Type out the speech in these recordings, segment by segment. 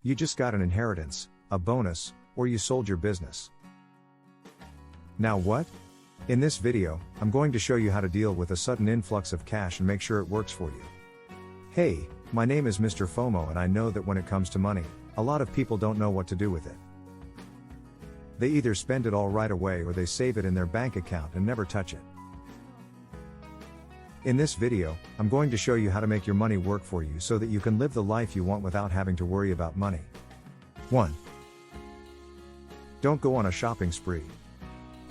You just got an inheritance, a bonus, or you sold your business. Now what? In this video, I'm going to show you how to deal with a sudden influx of cash and make sure it works for you. Hey, my name is Mr. FOMO and I know that when it comes to money, a lot of people don't know what to do with it. They either spend it all right away or they save it in their bank account and never touch it. In this video, I'm going to show you how to make your money work for you so that you can live the life you want without having to worry about money. 1. Don't go on a shopping spree.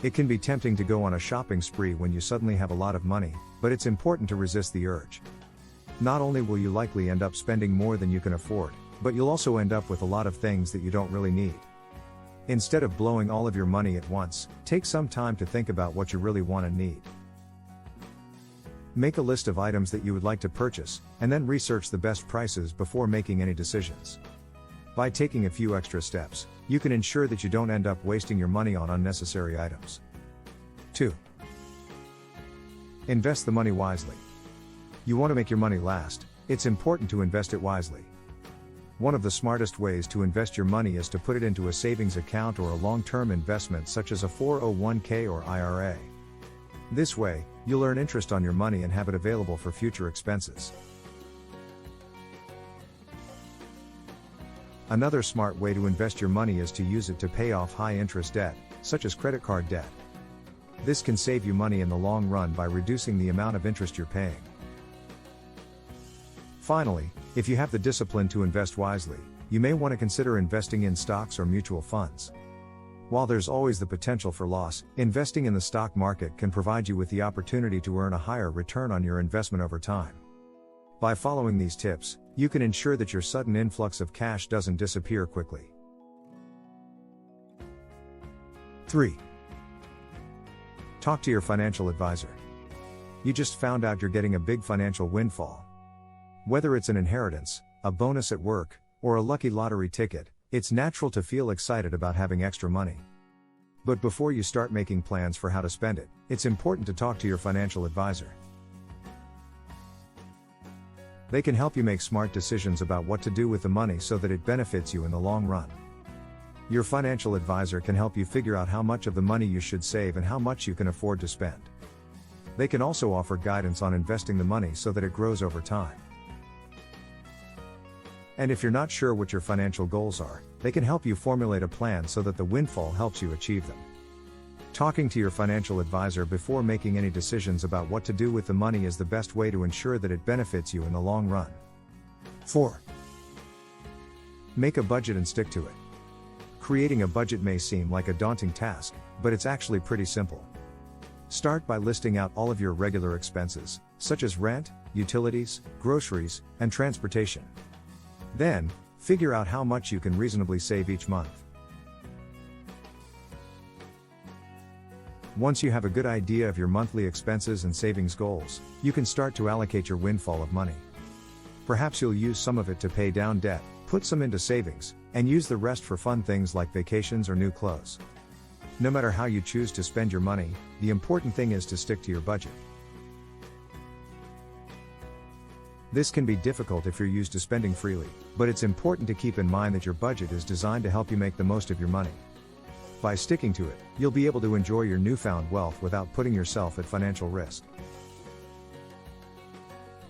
It can be tempting to go on a shopping spree when you suddenly have a lot of money, but it's important to resist the urge. Not only will you likely end up spending more than you can afford, but you'll also end up with a lot of things that you don't really need. Instead of blowing all of your money at once, take some time to think about what you really want and need. Make a list of items that you would like to purchase, and then research the best prices before making any decisions. By taking a few extra steps, you can ensure that you don't end up wasting your money on unnecessary items. 2. Invest the money wisely. You want to make your money last, it's important to invest it wisely. One of the smartest ways to invest your money is to put it into a savings account or a long-term investment such as a 401k or IRA. This way, you'll earn interest on your money and have it available for future expenses. Another smart way to invest your money is to use it to pay off high-interest debt, such as credit card debt. This can save you money in the long run by reducing the amount of interest you're paying. Finally, if you have the discipline to invest wisely, you may want to consider investing in stocks or mutual funds. While there's always the potential for loss, investing in the stock market can provide you with the opportunity to earn a higher return on your investment over time. By following these tips, you can ensure that your sudden influx of cash doesn't disappear quickly. 3. Talk to your financial advisor. You just found out you're getting a big financial windfall. Whether it's an inheritance, a bonus at work, or a lucky lottery ticket, it's natural to feel excited about having extra money. But before you start making plans for how to spend it, it's important to talk to your financial advisor. They can help you make smart decisions about what to do with the money so that it benefits you in the long run. Your financial advisor can help you figure out how much of the money you should save and how much you can afford to spend. They can also offer guidance on investing the money so that it grows over time. And if you're not sure what your financial goals are, they can help you formulate a plan so that the windfall helps you achieve them. Talking to your financial advisor before making any decisions about what to do with the money is the best way to ensure that it benefits you in the long run. 4. Make a budget and stick to it. Creating a budget may seem like a daunting task, but it's actually pretty simple. Start by listing out all of your regular expenses, such as rent, utilities, groceries, and transportation. Then, figure out how much you can reasonably save each month. Once you have a good idea of your monthly expenses and savings goals, you can start to allocate your windfall of money. Perhaps you'll use some of it to pay down debt, put some into savings, and use the rest for fun things like vacations or new clothes. No matter how you choose to spend your money, the important thing is to stick to your budget. This can be difficult if you're used to spending freely, but it's important to keep in mind that your budget is designed to help you make the most of your money. By sticking to it, you'll be able to enjoy your newfound wealth without putting yourself at financial risk.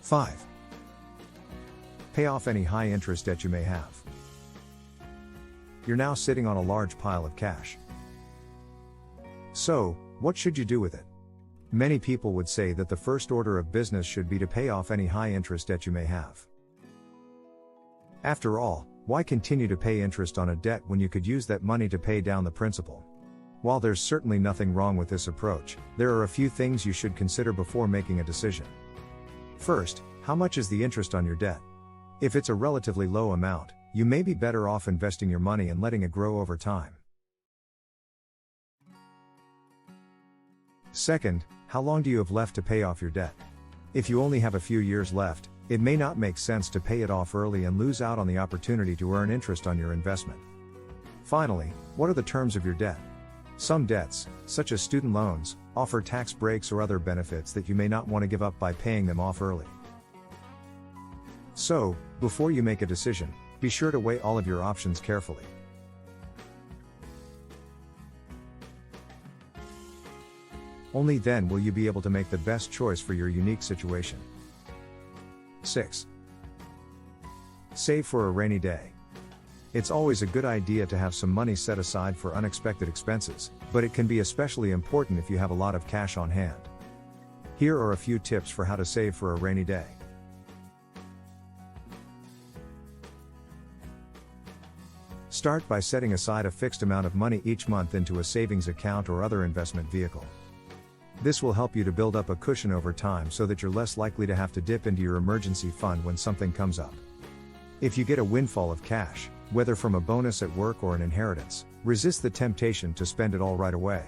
5. Pay off any high-interest debt you may have. You're now sitting on a large pile of cash. So, what should you do with it? Many people would say that the first order of business should be to pay off any high-interest debt you may have. After all, why continue to pay interest on a debt when you could use that money to pay down the principal? While there's certainly nothing wrong with this approach, there are a few things you should consider before making a decision. First, how much is the interest on your debt? If it's a relatively low amount, you may be better off investing your money and letting it grow over time. Second, how long do you have left to pay off your debt? If you only have a few years left, it may not make sense to pay it off early and lose out on the opportunity to earn interest on your investment. Finally, what are the terms of your debt? Some debts, such as student loans, offer tax breaks or other benefits that you may not want to give up by paying them off early. So, before you make a decision, Be sure to weigh all of your options carefully. Only then will you be able to make the best choice for your unique situation. 6. Save for a rainy day. It's always a good idea to have some money set aside for unexpected expenses, but it can be especially important if you have a lot of cash on hand. Here are a few tips for how to save for a rainy day. Start by setting aside a fixed amount of money each month into a savings account or other investment vehicle. This will help you to build up a cushion over time so that you're less likely to have to dip into your emergency fund when something comes up. If you get a windfall of cash, whether from a bonus at work or an inheritance, resist the temptation to spend it all right away.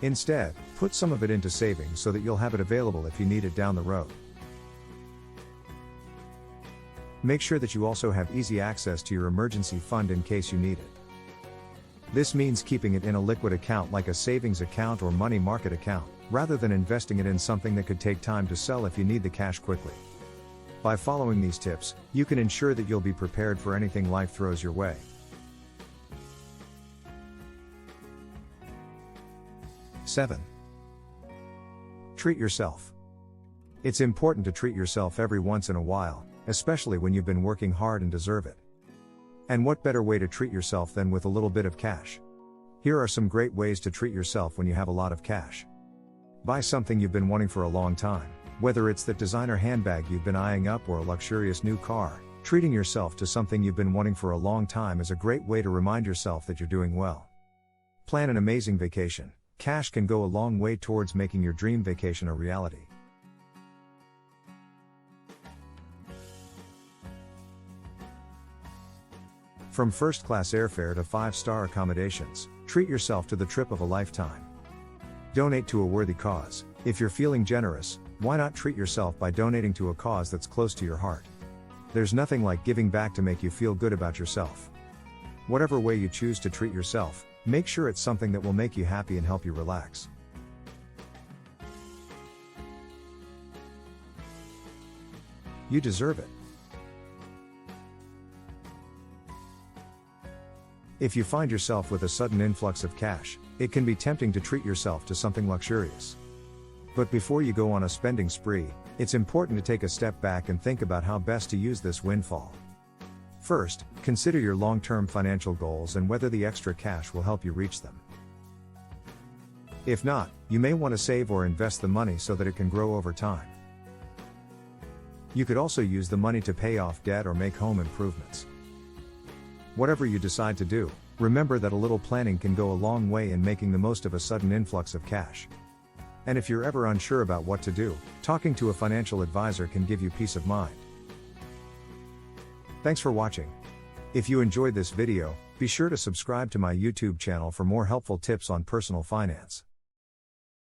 Instead, put some of it into savings so that you'll have it available if you need it down the road. Make sure that you also have easy access to your emergency fund in case you need it. This means keeping it in a liquid account like a savings account or money market account, rather than investing it in something that could take time to sell if you need the cash quickly. By following these tips, you can ensure that you'll be prepared for anything life throws your way. 7. Treat yourself. It's important to treat yourself every once in a while, especially when you've been working hard and deserve it. And what better way to treat yourself than with a little bit of cash? Here are some great ways to treat yourself when you have a lot of cash. Buy something you've been wanting for a long time. Whether it's that designer handbag you've been eyeing up or a luxurious new car, treating yourself to something you've been wanting for a long time is a great way to remind yourself that you're doing well. Plan an amazing vacation. Cash can go a long way towards making your dream vacation a reality. From first-class airfare to 5-star accommodations, treat yourself to the trip of a lifetime. Donate to a worthy cause. If you're feeling generous, why not treat yourself by donating to a cause that's close to your heart? There's nothing like giving back to make you feel good about yourself. Whatever way you choose to treat yourself, make sure it's something that will make you happy and help you relax. You deserve it. If you find yourself with a sudden influx of cash, it can be tempting to treat yourself to something luxurious. But before you go on a spending spree, it's important to take a step back and think about how best to use this windfall. First, consider your long-term financial goals and whether the extra cash will help you reach them. If not, you may want to save or invest the money so that it can grow over time. You could also use the money to pay off debt or make home improvements. Whatever you decide to do, remember that a little planning can go a long way in making the most of a sudden influx of cash. And if you're ever unsure about what to do, talking to a financial advisor can give you peace of mind. Thanks for watching. If you enjoyed this video, be sure to subscribe to my YouTube channel for more helpful tips on personal finance.